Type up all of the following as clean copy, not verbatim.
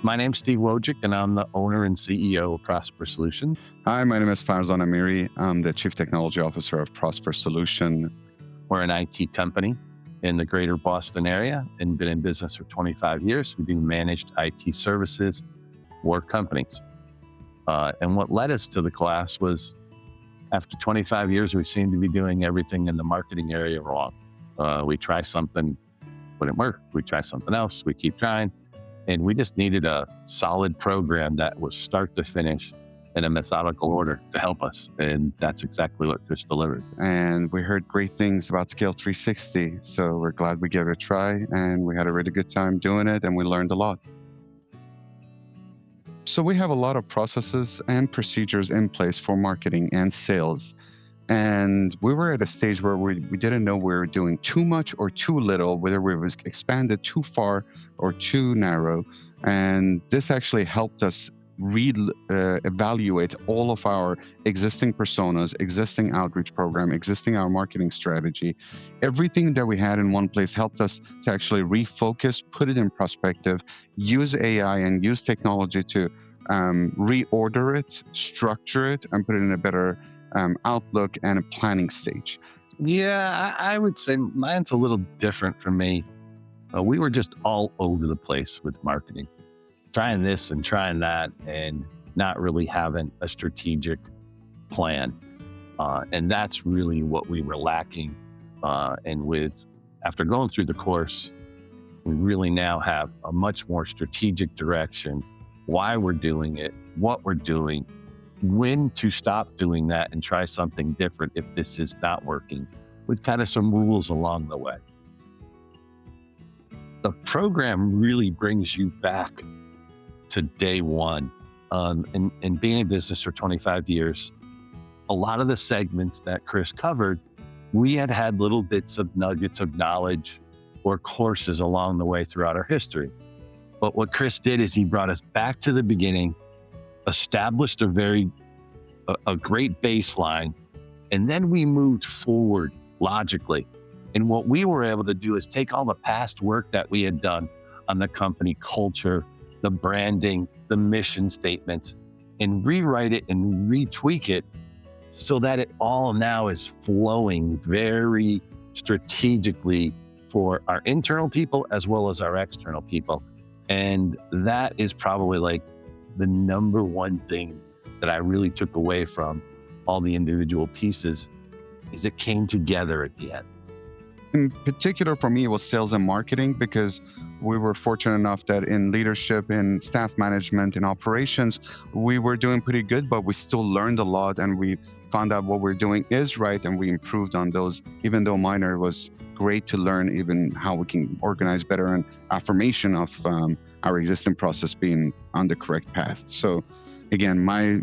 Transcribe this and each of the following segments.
My name's Steve Wojcik, and I'm the owner and CEO of Prosper Solutions. Hi, my name is Farzan Amiri. I'm the Chief Technology Officer of Prosper Solution. We're an IT company in the greater Boston area and been in business for 25 years. We do managed IT services for companies. And what led us to the class was after 25 years, we seem to be doing everything in the marketing area wrong. We try something, wouldn't work. We try something else. We keep trying. And we just needed a solid program that was start to finish in a methodical order to help us. And that's exactly what Chris delivered. And we heard great things about Skayle 360. So we're glad we gave it a try, and we had a really good time doing it, and we learned a lot. So we have a lot of processes and procedures in place for marketing and sales. And we were at a stage where we didn't know we were doing too much or too little, whether we was expanded too far or too narrow. And this actually helped us evaluate all of our existing personas, existing outreach program, existing our marketing strategy. Everything that we had in one place helped us to actually refocus, put it in perspective, use AI and use technology to reorder it, structure it, and put it in a better outlook and a planning stage. Yeah, I would say mine's a little different from me. We were just all over the place with marketing, trying this and trying that, and not really having a strategic plan. And that's really what we were lacking. After going through the course, we really now have a much more strategic direction, why we're doing it, what we're doing, when to stop doing that and try something different if this is not working, with kind of some rules along the way. The program really brings you back to day one. And being in business for 25 years, a lot of the segments that Chris covered, we had little bits of nuggets of knowledge or courses along the way throughout our history. But what Chris did is he brought us back to the beginning, established a great baseline, and then we moved forward logically. And what we were able to do is take all the past work that we had done on the company culture, the branding, the mission statements, and rewrite it and retweak it so that it all now is flowing very strategically for our internal people as well as our external people. And that is probably like the number one thing that I really took away from all the individual pieces is it came together at the end. In particular, for me, it was sales and marketing, because we were fortunate enough that in leadership, in staff management, in operations, we were doing pretty good, but we still learned a lot, and we found out what we're doing is right, and we improved on those. Even though minor, it was great to learn even how we can organize better and affirmation of our existing process being on the correct path. So again, my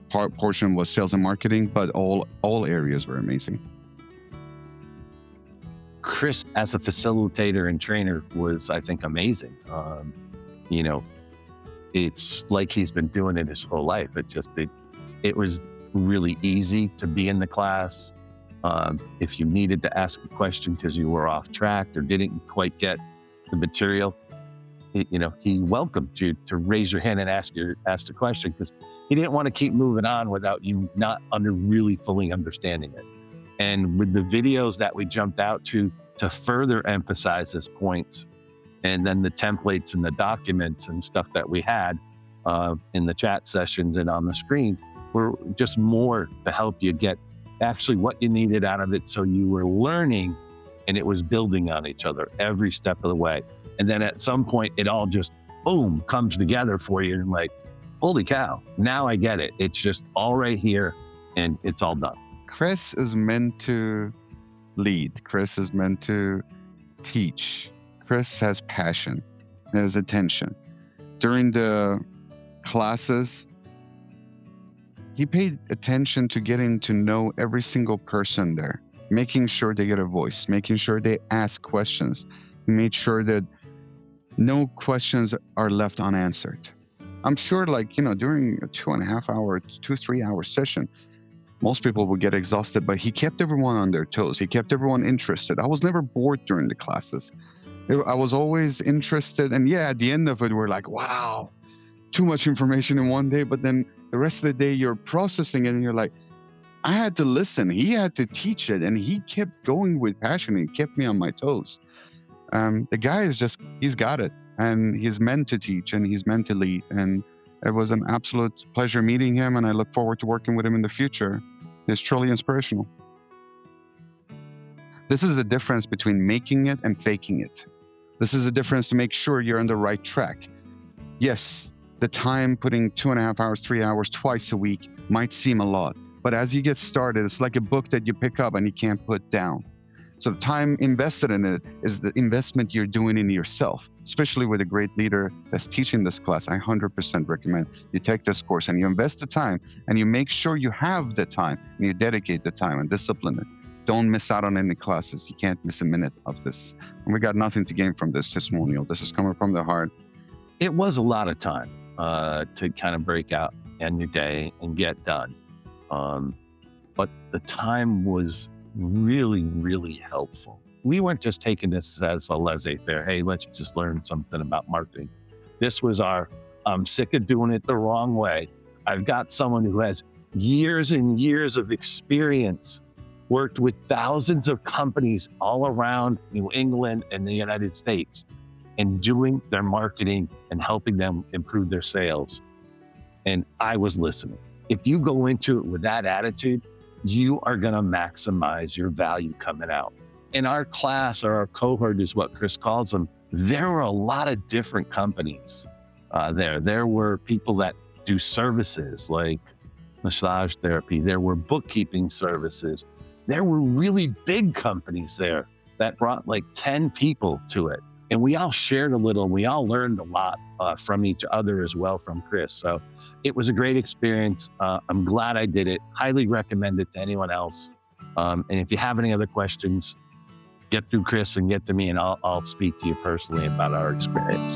portion was sales and marketing, but all areas were amazing. Chris, as a facilitator and trainer, was, I think, amazing. It's like he's been doing it his whole life. It was really easy to be in the class. If you needed to ask a question because you were off track or didn't quite get the material, he welcomed you to raise your hand and ask the question, because he didn't want to keep moving on without you not really fully understanding it. And with the videos that we jumped out to further emphasize his points, and then the templates and the documents and stuff that we had in the chat sessions and on the screen were just more to help you get actually what you needed out of it. So you were learning and it was building on each other every step of the way. And then at some point, it all just, boom, comes together for you. And like, holy cow, now I get it. It's just all right here and it's all done. Chris is meant to lead. Chris is meant to teach. Chris has passion, has attention. During the classes, he paid attention to getting to know every single person there, making sure they get a voice, making sure they ask questions. He made sure that no questions are left unanswered. I'm sure, during a 2.5 hour, 3 hour session, most people would get exhausted, but he kept everyone on their toes. He kept everyone interested. I was never bored during the classes. I was always interested. And at the end of it, we're like, wow, too much information in one day, but then the rest of the day you're processing it and you're like, I had to listen. He had to teach it, and he kept going with passion. He kept me on my toes. The guy is he's got it, and he's meant to teach and he's meant to lead. And it was an absolute pleasure meeting him, and I look forward to working with him in the future. He's truly inspirational. This is the difference between making it and faking it. This is the difference to make sure you're on the right track. Yes, the time putting 2.5 hours, 3 hours twice a week might seem a lot, but as you get started, it's like a book that you pick up and you can't put down. So the time invested in it is the investment you're doing in yourself, especially with a great leader that's teaching this class. I 100% recommend you take this course and you invest the time and you make sure you have the time and you dedicate the time and discipline it. Don't miss out on any classes. You can't miss a minute of this. And we got nothing to gain from this testimonial. This is coming from the heart. It was a lot of time to kind of break out in your day and get done. But the time was really, really helpful. We weren't just taking this as a laissez-faire, hey, let's just learn something about marketing. This was I'm sick of doing it the wrong way. I've got someone who has years and years of experience, worked with thousands of companies all around New England and the United States, and doing their marketing and helping them improve their sales. And I was listening. If you go into it with that attitude, you are going to maximize your value coming out. In our class, or our cohort is what Chris calls them, there were a lot of different companies there. There were people that do services like massage therapy. There were bookkeeping services. There were really big companies there that brought like 10 people to it. And we all shared a little, and we all learned a lot from each other as well from Chris. So it was a great experience. I'm glad I did it. Highly recommend it to anyone else. And if you have any other questions, get through Chris and get to me, and I'll speak to you personally about our experience.